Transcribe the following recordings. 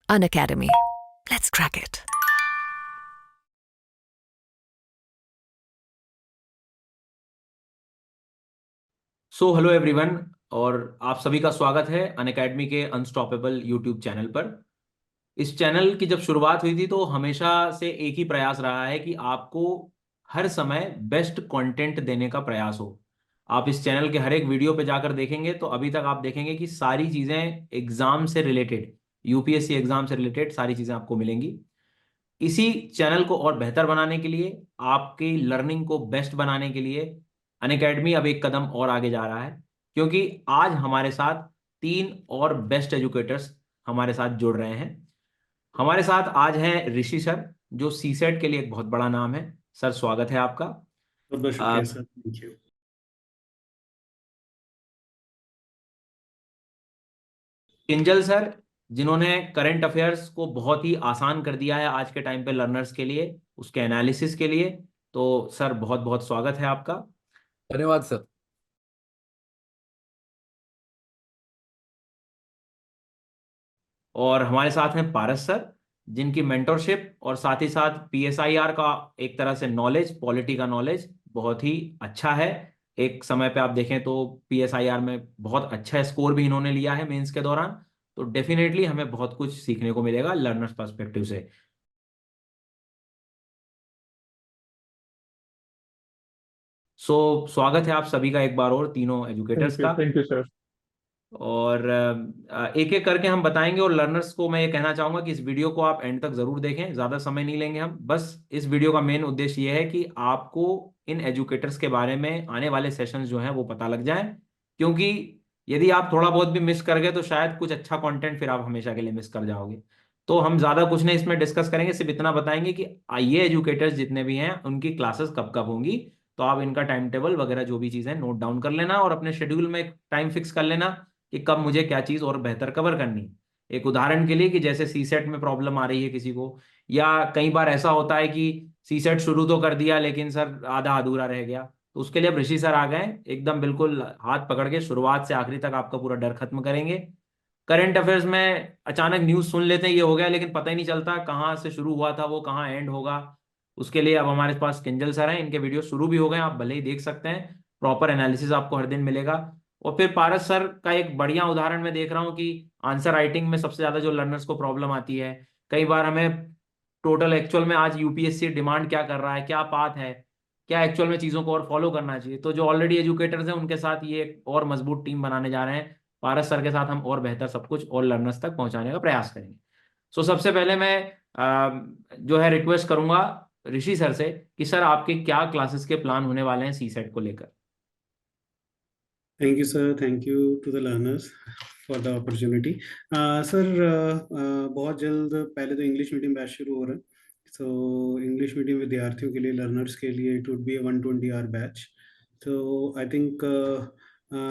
Unacademy. Let's crack it. Hello everyone. और आप सभी का स्वागत है अनअकैडमी के अनस्टॉपेबल यूट्यूब चैनल पर। इस चैनल की जब शुरुआत हुई थी तो हमेशा से एक ही प्रयास रहा है कि आपको हर समय बेस्ट कंटेंट देने का प्रयास हो। आप इस चैनल के हर एक वीडियो पे जाकर देखेंगे तो अभी तक आप देखेंगे कि सारी चीज़ें एग्जाम से रिलेटेड, यूपीएससी एग्जाम से रिलेटेड सारी चीज़ें आपको मिलेंगी। इसी चैनल को और बेहतर बनाने के लिए, आपकी लर्निंग को बेस्ट बनाने के लिए अनअकैडमी अब एक कदम और आगे जा रहा है, क्योंकि आज हमारे साथ तीन और बेस्ट एजुकेटर्स हमारे साथ जुड़ रहे हैं। हमारे साथ आज हैं ऋषि सर, जो सीसेट के लिए एक बहुत बड़ा नाम है। सर, स्वागत है आपका। बहुत बहुत अ, शुक्रिया sir, thank you. Kinjal sir, जिन्होंने करंट अफेयर्स को बहुत ही आसान कर दिया है आज के टाइम पे लर्नर्स के लिए, उसके एनालिसिस के लिए। तो सर, बहुत बहुत स्वागत है आपका। धन्यवाद सर। और हमारे साथ हैं पारस सर, जिनकी मेंटरशिप और साथ ही साथ पीएसआईआर का एक तरह से नॉलेज, पॉलिटी का नॉलेज बहुत ही अच्छा है। एक समय पे आप देखें तो पीएसआईआर में बहुत अच्छा स्कोर भी इन्होंने लिया है मेंस के दौरान। तो डेफिनेटली हमें बहुत कुछ सीखने को मिलेगा लर्नर्स पर्सपेक्टिव से। स्वागत है आप सभी का एक बार और, तीनों एजुकेटर्स का। Thank you sir. और एक एक करके हम बताएंगे। और लर्नर्स को मैं ये कहना चाहूंगा कि इस वीडियो को आप एंड तक जरूर देखें, ज्यादा समय नहीं लेंगे हम। बस इस वीडियो का मेन उद्देश्य ये है कि आपको इन एजुकेटर्स के बारे में आने वाले सेशंस जो हैं वो पता लग जाए। क्योंकि यदि आप थोड़ा बहुत भी मिस कर गए तो शायद कुछ अच्छा कंटेंट फिर आप हमेशा के लिए मिस कर जाओगे। तो हम ज्यादा कुछ नहीं इसमें डिस्कस करेंगे, सिर्फ इतना बताएंगे कि ये एजुकेटर्स जितने भी हैं उनकी क्लासेस कब कब होंगी। तो आप इनका टाइम टेबल वगैरह जो भी चीजें नोट डाउन कर लेना और अपने शेड्यूल में टाइम फिक्स कर लेना कि कब मुझे क्या चीज और बेहतर कवर करनी है। एक उदाहरण के लिए, कि जैसे सी सेट में प्रॉब्लम आ रही है किसी को, या कई बार ऐसा होता है कि सी सेट शुरू तो कर दिया लेकिन सर आधा अधूरा रह गया, तो उसके लिए अब ऋषि सर आ गए, एकदम बिल्कुल हाथ पकड़ के शुरुआत से आखिरी तक आपका पूरा डर खत्म करेंगे। करंट अफेयर्स में अचानक न्यूज सुन लेते हैं ये हो गया, लेकिन पता ही नहीं चलता कहाँ से शुरू हुआ था वो कहाँ एंड होगा। उसके लिए अब हमारे पास किंजल सर हैं, इनके वीडियो शुरू भी हो गए, आप भले ही देख सकते हैं। प्रॉपर एनालिसिस आपको हर दिन मिलेगा। और फिर पारस सर का एक बढ़िया उदाहरण मैं देख रहा हूँ कि आंसर राइटिंग में सबसे ज्यादा जो लर्नर्स को प्रॉब्लम आती है, कई बार हमें टोटल एक्चुअल में आज यूपीएससी डिमांड क्या कर रहा है, क्या पाथ है, क्या एक्चुअल में चीजों को और फॉलो करना चाहिए। तो जो ऑलरेडी एजुकेटर्स हैं उनके साथ ये एक और मजबूत टीम बनाने जा रहे हैं। पारस सर के साथ हम और बेहतर सब कुछ और लर्नर्स तक पहुंचाने का प्रयास करेंगे। सबसे पहले मैं जो है रिक्वेस्ट करूंगा ऋषि सर से कि सर आपके क्या क्लासेस के प्लान होने वाले हैं सी सेट को लेकर। Thank you sir, thank you to the learners for the opportunity. Sir, बहुत जल्द पहले तो इंग्लिश मीडियम बैच शुरू हो रहा है। सो इंग्लिश मीडियम विद्यार्थियों के लिए, लर्नर्स के लिए, it would be 120 hour batch. So I think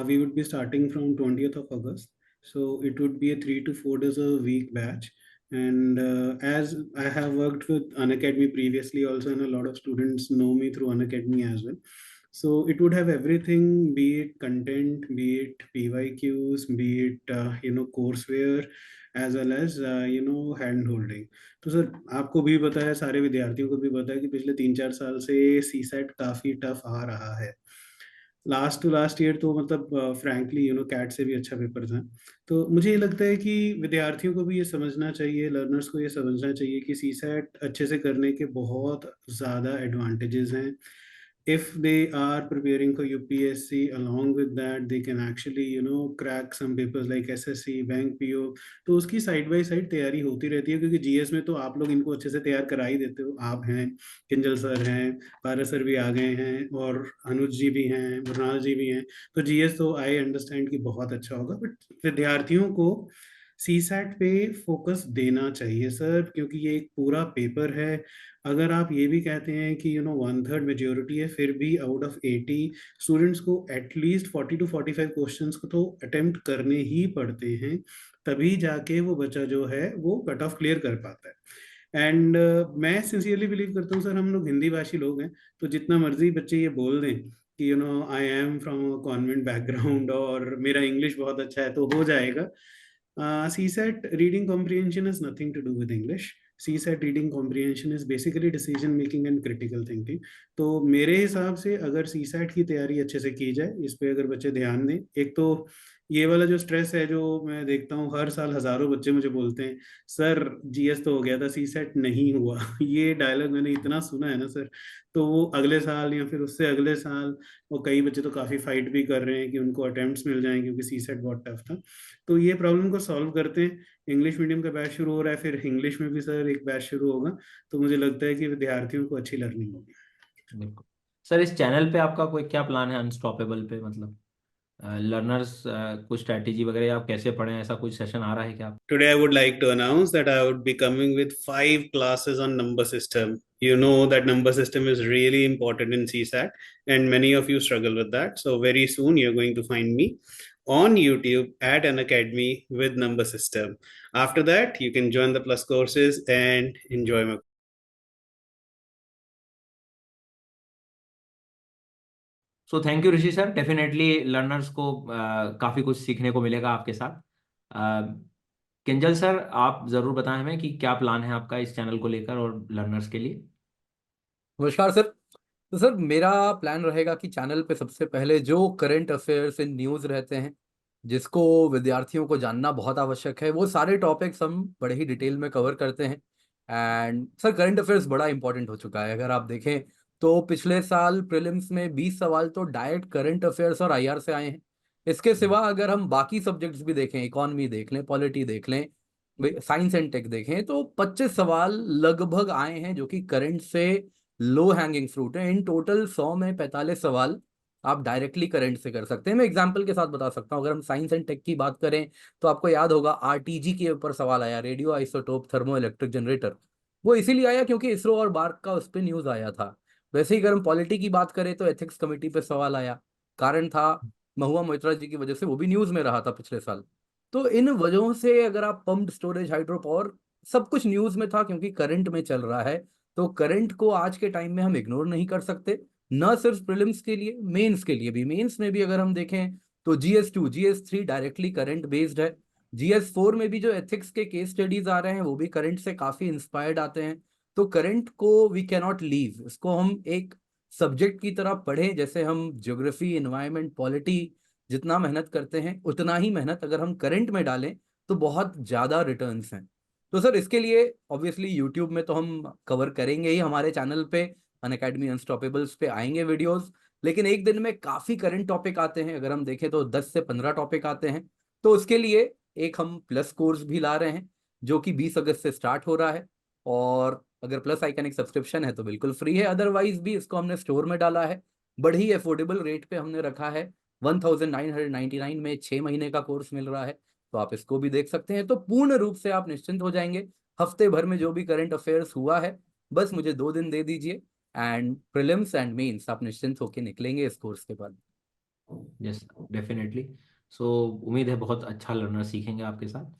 we would be starting from 20th of August. So it would be a 3 to 4 days a week batch. And as I have worked with Unacademy previously also, and a lot of students know me through Unacademy as well. So it would have everything, be it content, be it PYQs, be it courseware, as well as hand holding. तो sir, आपको भी पता है, सारे विद्यार्थियों को भी पता है कि पिछले 3-4 साल से सी सेट काफ़ी टफ आ रहा है। लास्ट टू लास्ट ईयर तो मतलब फ्रैंकली कैट से भी अच्छा पेपर था। तो मुझे ये लगता है कि विद्यार्थियों को भी ये समझना चाहिए, लर्नर्स को ये समझना चाहिए कि सी सेट अच्छे से करने के बहुत ज़्यादा एडवांटेजेस हैं। If they are preparing for UPSC, along with that they can actually crack some papers like SSC, bank PO। तो उसकी साइड बाय साइड तैयारी होती रहती है, क्योंकि जीएस में तो आप लोग इनको अच्छे से तैयार करा ही देते हो। आप हैं, किंजल सर हैं, पारस सर भी आ गए हैं, और अनुज जी भी हैं, मृणाल जी भी हैं। तो जीएस तो आई अंडरस्टैंड कि बहुत अच्छा होगा, बट विद्यार्थियों को सी सैट पे फोकस देना चाहिए सर, क्योंकि ये एक पूरा पेपर है। अगर आप ये भी कहते हैं कि 1/3 मेजोरिटी है, फिर भी आउट ऑफ 80 स्टूडेंट्स को एटलीस्ट 40 to 45 क्वेश्चंस को तो अटेम्प्ट करने ही पड़ते हैं, तभी जाके वो बच्चा जो है वो कट ऑफ क्लियर कर पाता है। एंड मैं सिंसियरली बिलीव करता हूँ सर, हम लोग हिंदी भाषी लोग हैं, तो जितना मर्जी बच्चे ये बोल दें कि I am from convent background और मेरा इंग्लिश बहुत अच्छा है, तो हो जाएगा। CSAT reading comprehension has nothing to do with English. CSAT reading comprehension is basically decision making and critical thinking. तो मेरे हिसाब से अगर CSAT की तैयारी अच्छे से की जाए, इस पे अगर बच्चे ध्यान दें, एक तो ये वाला जो स्ट्रेस है जो मैं देखता हूँ हर साल हजारों बच्चे मुझे बोलते हैं, सर GS तो हो गया था, CSAT नहीं हुआ। ये डायलॉग मैंने इतना सुना है ना सर, तो वो अगले साल या फिर उससे अगले साल वो कई बच्चे तो काफी फाइट भी कर रहे हैं कि उनको अटेम्प्ट्स मिल जाएं क्योंकि CSAT बहुत टफ था। तो ये प्रॉब्लम को सॉल्व करते हैं। इंग्लिश मीडियम का बैच शुरू हो रहा है, फिर इंग्लिश में भी सर एक बैच शुरू होगा, तो मुझे लगता है कि विद्यार्थियों को अच्छी लर्निंग होगी। बिल्कुल सर। इस चैनल पे आपका कोई क्या प्लान है अनस्टॉपेबल पे, मतलब लर्नर्स कुछ स्ट्रैटेजी वगैरह आप कैसे पढ़ें, ऐसा कुछ सेशन आ रहा है क्या? Today, I would like to announce that I would be coming with 5 classes on number system. You know that number system is really important in CSAT, and many of you struggle with that. So very soon, you're going to find me on YouTube at an academy with number system. After that, you can join the plus courses and enjoy my. So thank you Rishi sir, definitely learners को काफ़ी कुछ सीखने को मिलेगा आपके साथ। Kinjal sir, आप ज़रूर बताएं हमें कि क्या प्लान है आपका इस चैनल को लेकर और लर्नर्स के लिए। नमस्कार सर। तो सर मेरा प्लान रहेगा कि चैनल पे सबसे पहले जो करंट अफेयर्स इन न्यूज़ रहते हैं, जिसको विद्यार्थियों को जानना बहुत आवश्यक है, वो सारे टॉपिक्स हम बड़े ही डिटेल में कवर करते हैं। एंड सर करंट अफेयर्स बड़ा इंपॉर्टेंट हो चुका है। अगर आप देखें तो पिछले साल प्रीलिम्स में 20 सवाल तो डायरेक्ट करंट अफेयर्स और IR से आए हैं। इसके सिवा अगर हम बाकी सब्जेक्ट्स भी देखें, इकोनॉमी देख लें, पॉलिटी देख लें, साइंस एंड टेक देखें, तो 25 सवाल लगभग आए हैं जो कि करंट से लो हैंगिंग फ्रूट है। इन टोटल 100 में 45 सवाल आप डायरेक्टली करंट से कर सकते हैं। मैं एग्जांपल के साथ बता सकता हूं। अगर हम साइंस एंड टेक की बात करें तो आपको याद होगा RTG के ऊपर सवाल आया, radio isotope thermo electric generator. वो इसीलिए आया क्योंकि इसरो और बार्क का उस पर न्यूज आया था। वैसे ही अगर हम पॉलिटी की बात करें तो एथिक्स कमेटी पे सवाल आया, कारण था महुआ मोइत्रा जी की वजह से, वो भी न्यूज में रहा था पिछले साल। तो इन वजहों से अगर आप पम्प्ड स्टोरेज, हाइड्रो पावर, सब कुछ न्यूज में था क्योंकि करंट में चल रहा है। तो करंट को आज के टाइम में हम इग्नोर नहीं कर सकते, न सिर्फ प्रीलिम्स के लिए, मेंस के लिए भी। मेंस में भी अगर हम देखें तो GS2 GS3 directly current based है। GS4 में भी जो एथिक्स के केस स्टडीज आ रहे हैं वो भी करंट से काफी इंस्पायर्ड आते हैं। तो करंट को वी कैन नॉट लीव, इसको हम एक सब्जेक्ट की तरह पढ़ें। जैसे हम ज्योग्राफी, एनवायरमेंट, पॉलिटी जितना मेहनत करते हैं, उतना ही मेहनत अगर हम करंट में डालें तो बहुत ज्यादा रिटर्न्स हैं। तो सर इसके लिए ऑब्वियसली यूट्यूब में तो हम कवर करेंगे ही, हमारे चैनल पे अनअकैडमी अनस्टॉपेबल्स पे आएंगे वीडियोस। लेकिन एक दिन में काफी करंट टॉपिक आते हैं, अगर हम देखें तो 10 से 15 टॉपिक आते हैं। तो उसके लिए एक हम प्लस कोर्स भी ला रहे हैं जो कि 20 अगस्त से स्टार्ट हो रहा है। और अगर प्लस आइकन एक सब्सक्रिप्शन है तो बिल्कुल फ्री है, अदरवाइज भी इसको हमने स्टोर में डाला है। बड़ी अफोर्डेबल रेट पे हमने रखा है, 1999 में 6 महीने का कोर्स मिल रहा है। तो आप इसको भी देख सकते हैं। तो पूर्ण रूप से आप निश्चिंत हो जाएंगे। हफ्ते भर में जो भी करंट अफेयर्स हुआ है, बस मुझे 2 दिन दे दीजिए, एंड प्रीलिम्स एंड मेंस आप निश्चिंत होकर निकलेंगे इस कोर्स के बाद। Yes, definitely. सो उम्मीद है बहुत अच्छा लर्नर सीखेंगे आपके साथ।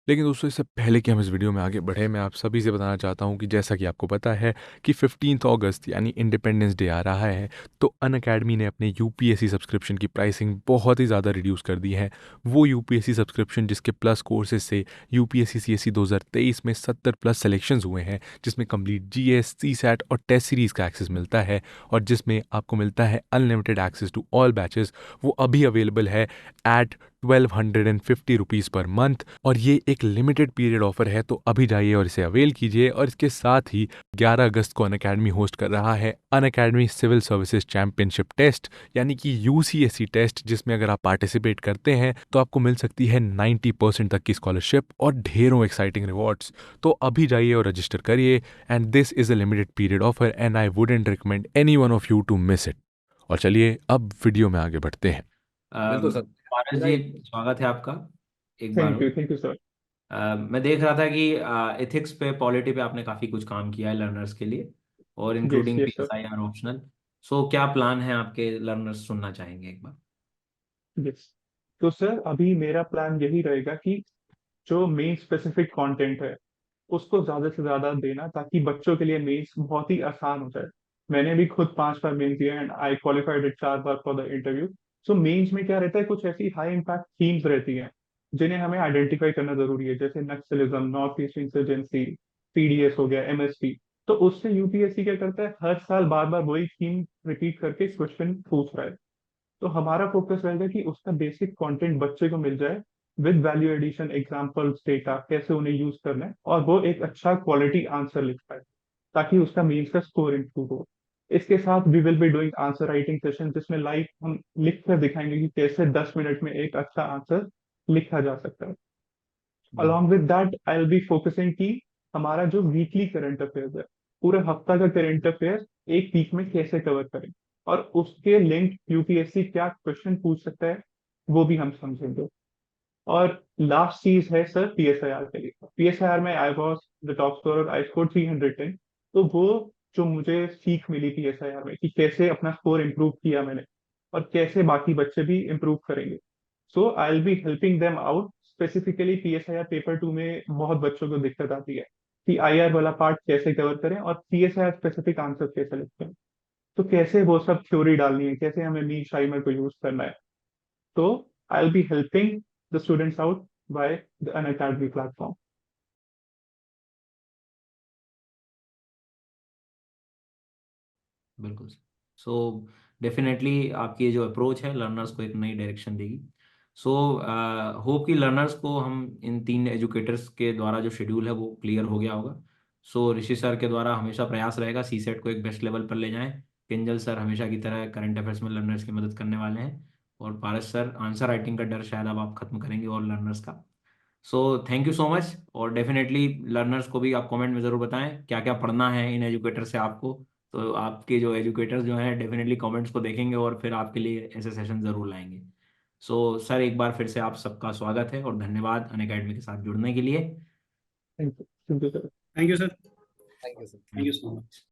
लेकिन दोस्तों, इससे पहले कि हम इस वीडियो में आगे बढ़े, मैं आप सभी से बताना चाहता हूं कि जैसा कि आपको पता है कि 15 अगस्त यानी इंडिपेंडेंस डे आ रहा है, तो अनअकैडमी ने अपने UPSC सब्सक्रिप्शन की प्राइसिंग बहुत ही ज़्यादा रिड्यूस कर दी है। वो UPSC सब्सक्रिप्शन जिसके प्लस कोर्सेज से UPSC CSE 2023 में 70+ सिलेक्शंस हुए हैं, जिसमें कंप्लीट GS, CSAT और टेस्ट सीरीज़ का एक्सेस मिलता है, और जिसमें आपको मिलता है unlimited access to all batches, वो अभी अवेलेबल है एट 1250 रुपीज़ पर मंथ। और ये एक लिमिटेड पीरियड ऑफर है, तो अभी जाइए और इसे अवेल कीजिए। और इसके साथ ही 11 अगस्त को अनअकैडमी होस्ट कर रहा है Unacademy civil services championship test, यानी कि UCSC टेस्ट, जिसमें अगर आप पार्टिसिपेट करते हैं तो आपको मिल सकती है 90% तक की स्कॉलरशिप और ढेरों एक्साइटिंग रिवॉर्ड्स। तो अभी जाइए और रजिस्टर करिए, and this is a limited period offer and I wouldn't recommend any one of you to miss it. और चलिए अब वीडियो में आगे बढ़ते हैं। बिल्कुल सर। पारस जी, स्वागत है आपका एक बार। Thank you sir. मैं देख रहा था कि एथिक्स पे, पॉलिटी पे आपने काफ़ी कुछ काम किया है लर्नर्स के लिए, और yes including yes sir. PSI optional. So क्या प्लान है आपके, लर्नर्स सुनना चाहेंगे एक बार। यस, तो सर अभी मेरा प्लान यही रहेगा कि जो मेन स्पेसिफिक कंटेंट है उसको ज्यादा से ज्यादा देना, ताकि बच्चों के लिए मेंस बहुत ही आसान हो जाए। मैंने भी खुद 5 बार मेन दिया एंड आई क्वालिफाइड इट 4 बार for the interview. So mains में क्या रहता है, कुछ ऐसी हाई इम्पैक्ट थीम्स रहती हैं जिन्हें हमें आइडेंटिफाई करना जरूरी है, जैसे Naxalism, north east insurgency, PDS हो गया, एमएसपी। तो उससे यूपीएससी क्या करता है, हर साल बार बार वही थीम रिपीट करके क्वेश्चन पूछ रहा है। तो हमारा फोकस रहेगा कि उसका बेसिक कंटेंट बच्चे को मिल जाए with value addition, examples, data, कैसे उन्हें यूज करना है, और वो एक अच्छा क्वालिटी आंसर लिख पाए ताकि उसका मेंस का स्कोर इंप्रूव हो। इसके साथ we will be doing answer writing session, जिसमें लाइव हम लिख कर दिखाएंगे कि कैसे 10 मिनट में एक अच्छा आंसर लिखा जा सकता है। Along with that I will be focusing कि हमारा जो वीकली करंट अफेयर्स है, पूरे हफ्ता का करंट अफेयर एक वीक में कैसे कवर करें, और उसके लिंक यूपीएससी क्या क्वेश्चन पूछ सकता है वो भी हम समझेंगे। और लास्ट चीज है सर, पीएसआईआर के लिए। पीएसआईआर में I was the top scorer, I score 310। तो वो जो मुझे सीख मिली पीएसआईआर में कि कैसे अपना स्कोर इम्प्रूव किया मैंने, और कैसे बाकी बच्चे भी इम्प्रूव करेंगे। So I will be helping them out. Specifically PSIR paper 2 में बहुत बच्चों को दिक्कत आती है कि आईआर वाला पार्ट कैसे कवर करें और पीएसआईआर स्पेसिफिक आंसर कैसे लिखते हैं, तो कैसे वो सब थ्योरी डालनी है, कैसे हमें मीन शाइमर को यूज करना है। तो I will be helping the students out by the Unacademy platform. बिल्कुल। सो डेफिनेटली आपकी ये जो अप्रोच है लर्नर्स को एक नई डायरेक्शन देगी। सो होप कि लर्नर्स को हम इन 3 एजुकेटर्स के द्वारा जो शेड्यूल है वो क्लियर हो गया होगा। सो ऋषि सर के द्वारा हमेशा प्रयास रहेगा सीसेट को एक बेस्ट लेवल पर ले जाएं। किंजल सर हमेशा की तरह करंट अफेयर्स में लर्नर्स की मदद करने वाले हैं, और पारस सर आंसर राइटिंग का डर शायद अब आप खत्म करेंगे और लर्नर्स का। So thank you so much. और डेफिनेटली लर्नर्स को भी आप कमेंट में ज़रूर बताएं क्या क्या पढ़ना है इन एजुकेटर से आपको। तो आपके जो एजुकेटर्स जो हैं डेफिनेटली कमेंट्स को देखेंगे और फिर आपके लिए ऐसे सेशन ज़रूर लाएंगे। सो सर एक बार फिर से आप सबका स्वागत है और धन्यवाद अनअकैडमी के साथ जुड़ने के लिए। Thank you sir. Thank you sir. Thank you sir. Thank you so much.